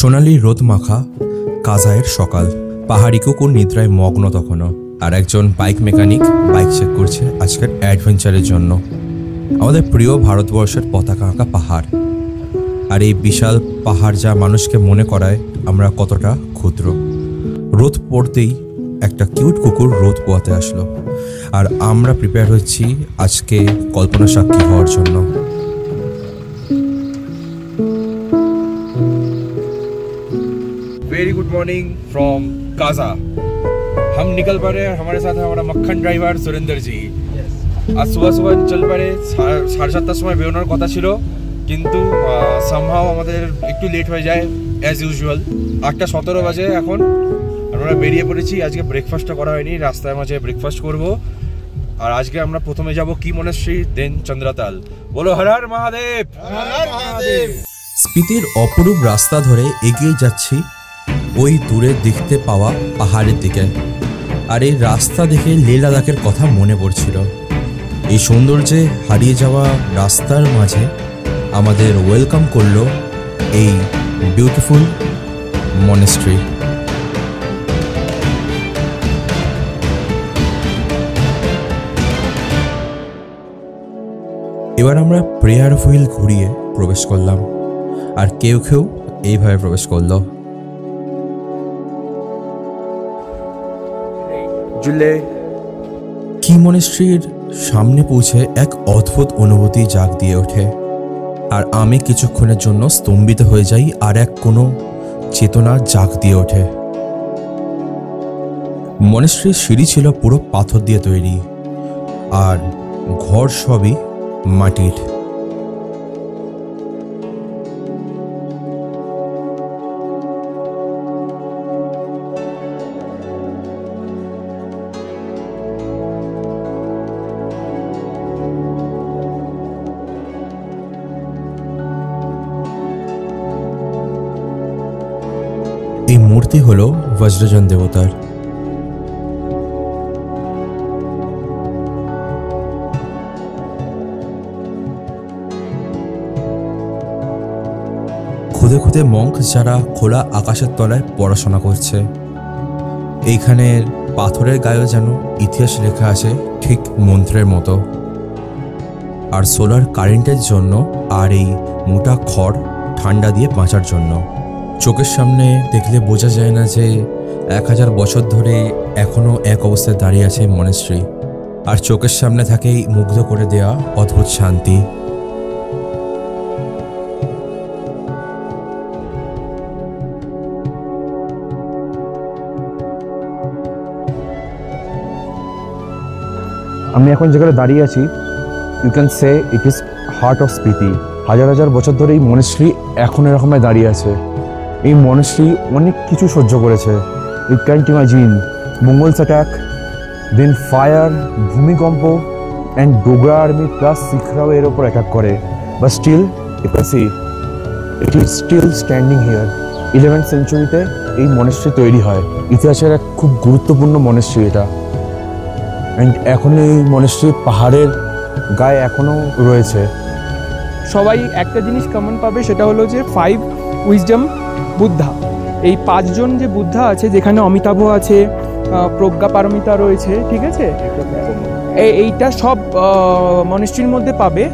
সোনালি রোদ মাখা কাজায়ের সকাল। পাহাড়ি কুকুর নিদ্রায় মগ্ন তখনও, আর একজন বাইক মেকানিক বাইক চেক করছে আজকের অ্যাডভেঞ্চারের জন্য। আমাদের প্রিয় ভারতবর্ষের পতাকা আঁকা পাহাড়, আর এই বিশাল পাহাড় যা মানুষকে মনে করায় আমরা কতটা ক্ষুদ্র। রোদ পড়তেই একটা কিউট কুকুর রোদ পোয়াতে আসলো, আর আমরা প্রিপেয়ার হচ্ছি আজকে কল্পনা সাক্ষী হওয়ার জন্য। Very good morning from Kaza. हम निकल पा रहे हैं, हमारे साथ है हमारा मक्खन ड्राइवर सुरेंद्र जी। आज सुबह सुबह चल पड़े 7:30 समय বেরোনোর কথা ছিল, কিন্তু সামহাও আমাদের একটু লেট হয়ে যায় অ্যাজ ইউজুয়াল। 8:17 বাজে এখন, আমরা বেরিয়ে পড়েছি। আজকে ব্রেকফাস্টটা করা হয়নি, রাস্তায় মাঝে ব্রেকফাস্ট করব। আর আজকে আমরা প্রথমে যাব কি মনেশ্রী, দেন চন্দ্রতাল। বলো হর হর মহাদেব। স্পিতির অপরূপ রাস্তা ধরে এগিয়ে যাচ্ছি ওই দূরে দেখতে পাওয়া পাহাড়ের দিকে। আর এই রাস্তা দেখে লে লাদাখের কথা মনে পড়ছিল। এই সৌন্দর্যে হারিয়ে যাওয়া রাস্তার মাঝে আমাদের ওয়েলকাম করলো এই বিউটিফুল মনেস্ট্রি। এবার আমরা প্রেয়ার হুইল ঘুরিয়ে প্রবেশ করলাম, আর কেউ কেউ এইভাবে প্রবেশ করলো। কি মনেস্ট্রির সামনে পৌঁছে এক অদ্ভুত অনুভূতি জাগ দিয়ে ওঠে, আর আমি কিছুক্ষণের জন্য স্তম্ভিত হয়ে যাই, আর এক কোনো চেতনা জাগ দিয়ে ওঠে। মনেস্ট্রির সিঁড়ি ছিল পুরো পাথর দিয়ে তৈরি, আর ঘর সবই মাটির। এই মূর্তি হলো বজ্রযান দেবতার। খুদে খুদে মঙ্ক যারা খোলা আকাশের তলায় পড়াশোনা করছে। এইখানের পাথরের গায়ে যেন ইতিহাস লেখা আছে, ঠিক মন্ত্রের মতো। আর সোলার কারেন্টের জন্য, আর এই মোটা খড় ঠান্ডা দিয়ে বাঁচার জন্য। চোখের সামনে দেখলে বোঝা যায় না যে 1000 বছর ধরে এখনও এক অবস্থায় দাঁড়িয়ে আছে মনেস্ট্রি। আর চোখের সামনে থাকেই মুগ্ধ করে দেওয়া অদ্ভুত শান্তি। আমি এখন যেখানে দাঁড়িয়ে আছি, you can say it is heart of Spiti. হাজার হাজার বছর ধরে এই মনেস্ট্রি এখন এরকমই দাঁড়িয়ে আছে। এই মনেস্ট্রি অনেক কিছু সহ্য করেছে। You can't imagine Mongols attack, then fire, ভূমিকম্প, অ্যান্ড ডোগরা আর্মি প্লাস শিখরাও এর ওপর অ্যাটাক করে। But still you can see it is still standing here. 11th সেঞ্চুরিতে এই মনেস্ট্রি তৈরি হয়। ইতিহাসের এক খুব গুরুত্বপূর্ণ মনেস্ট্রি এটা। অ্যান্ড এখন এই মনেস্ট্রি পাহাড়ের গায়ে এখনও রয়েছে। সবাই একটা জিনিস কমন পাবে, সেটা হলো যে 5 উইজডম বুদ্ধা। এই 5 জন যে বুদ্ধা আছে, যেখানে অমিতাভ আছে, প্রজ্ঞা পারমিতা রয়েছে, ঠিক আছে, এইটা সব মনেস্ট্রির মধ্যে পাবে,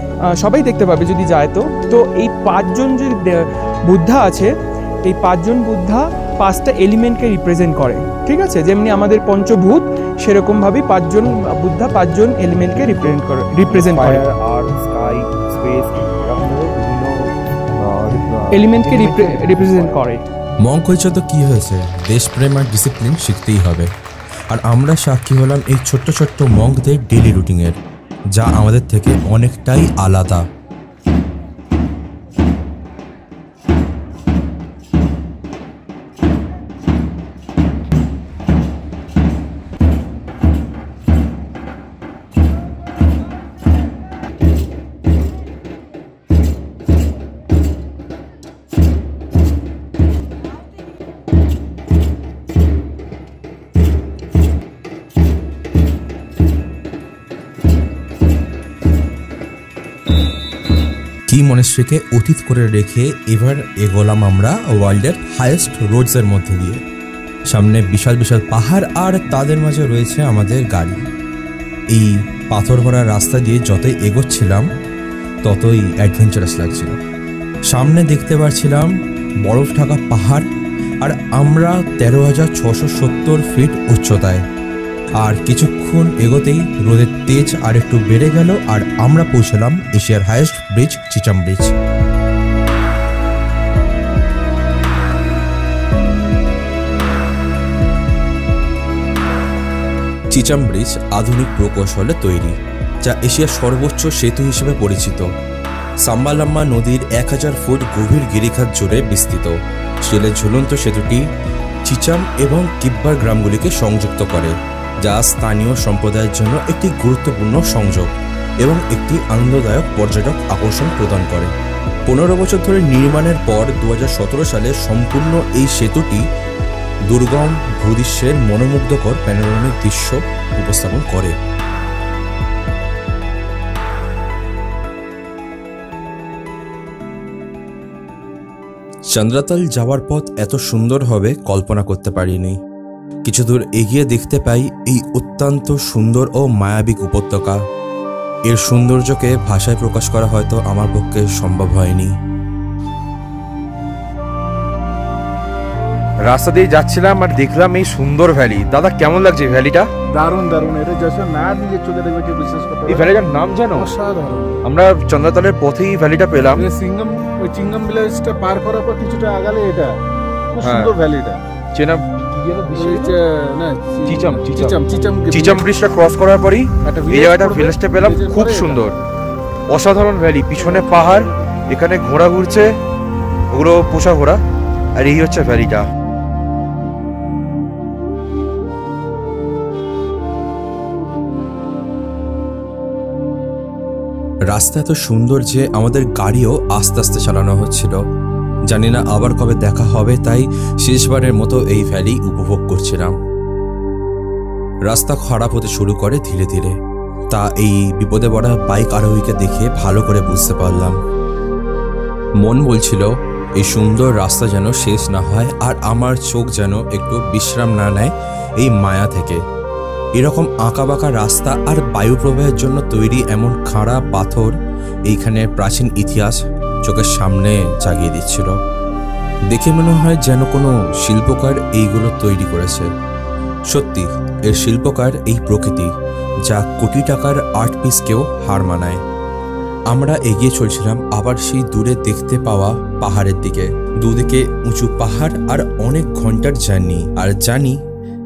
সবাই দেখতে পাবে যদি যায়। তো এই 5 জন যে বুদ্ধা আছে, এই 5 জন বুদ্ধা 5টা এলিমেন্টকে রিপ্রেজেন্ট করে, ঠিক আছে। যেমনি আমাদের পঞ্চভূত, সেরকমভাবেই 5 জন বুদ্ধা 5 জন এলিমেন্টকে রিপ্রেজেন্ট করে। এলিমেন্টকে রিপ্রেজেন্ট করে। মঙ্ক হয়েছে তো কি হয়েছে, দেশপ্রেম আর ডিসিপ্লিন শিখতেই হবে। আর আমরা সাক্ষী হলাম এই ছোট্ট ছোট্ট মঙ্কদের ডেলি রুটিনের, যা আমাদের থেকে অনেকটাই আলাদা। মনেস্ট্রিকে অতীত করে রেখে এবার এগোলাম আমরা ওয়ার্ল্ডের হাইয়েস্ট রোডসের মধ্যে দিয়ে। সামনে বিশাল বিশাল পাহাড় আর তাদের মাঝে রয়েছে আমাদের গাড়ি। এই পাথর ভরা রাস্তা দিয়ে যতই এগোচ্ছিলাম ততই অ্যাডভেঞ্চারাস লাগছিল। সামনে দেখতে পাচ্ছিলাম বরফ ঢাকা পাহাড়, আর আমরা 13,670 ফিট উচ্চতায়। আর কিছুক্ষণ এগোতেই রোদের তেজ আর একটু বেড়ে গেল, আর আমরা পৌঁছলাম এশিয়ার highest bridge Chicham bridge. Chicham bridge আধুনিক প্রকৌশলে তৈরি, যা এশিয়ার সর্বোচ্চ সেতু হিসেবে পরিচিত। সাম্বালাম্মা নদীর 1000 ফুট গভীর গিরিখাত জুড়ে বিস্তৃত। স্টিলের ঝুলন্ত সেতুটি চিচাম এবং কিব্বার গ্রামগুলিকে সংযুক্ত করে, যা স্থানীয় সম্প্রদায়ের জন্য একটি গুরুত্বপূর্ণ সংযোগ এবং একটি আনন্দদায়ক পর্যটক আকর্ষণ প্রদান করে। 15 বছর ধরে নির্মাণের পর 2017 সালে সম্পূর্ণ এই সেতুটি দুর্গম ভূদৃশ্যের মনোমুগ্ধকর প্যানোরামিক দৃশ্য উপস্থাপন করে। চন্দ্রাতল যাওয়ার পথ এত সুন্দর হবে কল্পনা করতে পারিনি। কিছু দূর এগিয়ে দেখতে পাই এই অত্যন্ত সুন্দর ও মায়াবিক উপত্যকা। এর সৌন্দর্যকে ভাষায় প্রকাশ করা হয়তো আমার পক্ষে সম্ভব হয়নি। রাস্তা দিয়ে যাচ্ছিলাম আর দেখলাম এই সুন্দর ভ্যালি। দাদা কেমন লাগছে ভ্যালিটা? দারুণ দারুণ, এটা যখন না নিজে চোখে দেখবে কেউ বিশ্বাস করতে এই ভ্যালিটার নাম জানো? অসাধারণ। আমরা চন্দ্রতলের পথেই ভ্যালিটা পেলাম। সিঙ্গম, ওই চিঙ্গম ভিলেজটা পার করার পর কিছুটা আগালে এটা খুব হ্যাঁ। সুন্দর ভ্যালিটা। চেনা চিচাম ব্রিজটা ক্রস করার পরই এই জায়গাটা ভিলেজটা পেলাম। খুব সুন্দর, অসাধারণ ভ্যালি। পিছনে পাহাড়, এখানে ঘোড়া ঘুরছে, ওগুলো পোষা ঘোড়া, আর এই হচ্ছে ভ্যালিটা। রাস্তা এত সুন্দর যে আমাদের গাড়িও আস্তে আস্তে চালানো হচ্ছিল। জানি না আবার কবে দেখা হবে, তাই শেষবারের মতো এই ভ্যালি উপভোগ করছিলাম। রাস্তা খারাপ হতে শুরু করে ধীরে ধীরে, তা এই বিপদে পড়া বাইক আরোহীকে দেখে ভালো করে বুঝতে পারলাম। মন বলছিল এই সুন্দর রাস্তা যেন শেষ না হয়, আর আমার চোখ যেন একটু বিশ্রাম না নেয় এই মায়া থেকে। এরকম আঁকাবাঁকা রাস্তা আর বায়ু প্রবাহের জন্য তৈরি এমন খাড়া পাথর এইখানের প্রাচীন ইতিহাস চোখের সামনে জাগিয়ে দিচ্ছিল। দেখে মনে হয় যেন কোনো শিল্পকার এইগুলো তৈরি করেছে। সত্যি এর শিল্পকার এই প্রকৃতি, যা কোটি টাকার আর্ট পিসকেও হার মানায়। আমরা এগিয়ে চলছিলাম আবার সেই দূরে দেখতে পাওয়া পাহাড়ের দিকে। দুদিকে উঁচু পাহাড় আর অনেক ঘন্টার জার্নি, আর জানি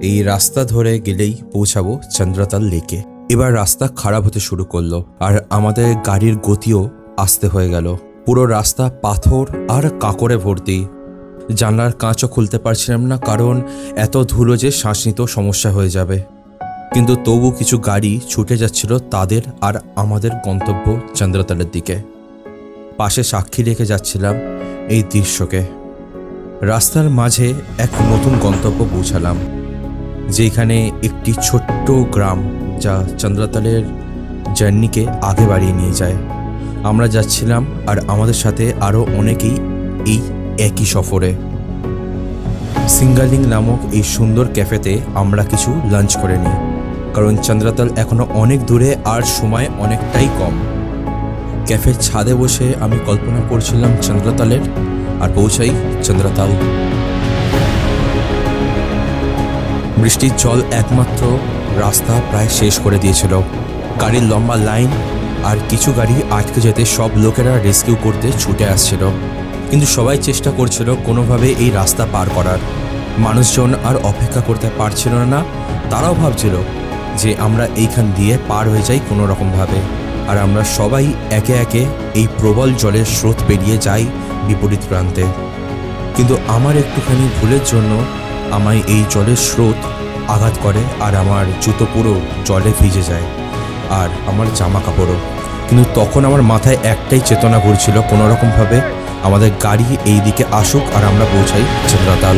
এই রাস্তা ধরে গেলেই পৌঁছাবো চন্দ্রতাল লেকে। এবার রাস্তা খারাপ হতে শুরু করলো, আর আমাদের গাড়ির গতিও আস্তে হয়ে গেল। পুরো রাস্তা পাথর আর কাঁকড়ে ভর্তি। জানলার কাঁচও খুলতে পারছিলাম না, কারণ এত ধুলো যে শ্বাস নিতেও সমস্যা হয়ে যাবে। কিন্তু তবু কিছু গাড়ি ছুটে যাচ্ছিল তাদের আর আমাদের গন্তব্য চন্দ্রতালের দিকে। পাশে সাক্ষী রেখে যাচ্ছিলাম এই দৃশ্যকে। রাস্তার মাঝে এক নতুন গন্তব্য পৌঁছালাম, যেখানে একটি ছোট্ট গ্রাম যা চন্দ্রতালের জার্নিকে আগে বাড়িয়ে নিয়ে যায়। আমরা যাচ্ছিলাম আর আমাদের সাথে আরও অনেকেই এই একই সফরে। সিঙ্গালিং নামক এই সুন্দর ক্যাফেতে আমরা কিছু লাঞ্চ করে নিই, কারণ চন্দ্রতাল এখনো অনেক দূরে আর সময় অনেকটাই কম। ক্যাফের ছাদে বসে আমি কল্পনা করছিলাম চন্দ্রতালের, আর পৌঁছাই চন্দ্রতাল। বৃষ্টির জল একমাত্র রাস্তা প্রায় শেষ করে দিয়েছিল। গাড়ির লম্বা লাইন, আর কিছু গাড়ি আটকে যেতে সব লোকেরা রেস্কিউ করতে ছুটে আসছিল, কিন্তু সবাই চেষ্টা করছিল কোনোভাবে এই রাস্তা পার করার। মানুষজন আর অপেক্ষা করতে পারছিল না, তারাও ভাবছিল যে আমরা এইখান দিয়ে পার হয়ে যাই কোনো রকমভাবে, আর আমরা সবাই একে একে এই প্রবল জলের স্রোত পেরিয়ে যাই বিপরীত প্রান্তে। কিন্তু আমার একটুখানি ভুলের জন্য আমায় এই জলের স্রোত আঘাত করে, আর আমার জুতো পুরো জলে ভিজে যায়, আর আমার জামা কাপড়ও। কিন্তু তখন আমার মাথায় একটাই চেতনা ঘুরছিল, কোনোরকমভাবে আমাদের গাড়ি এই দিকে আসুক আর আমরা পৌঁছাই চন্দ্রতাল।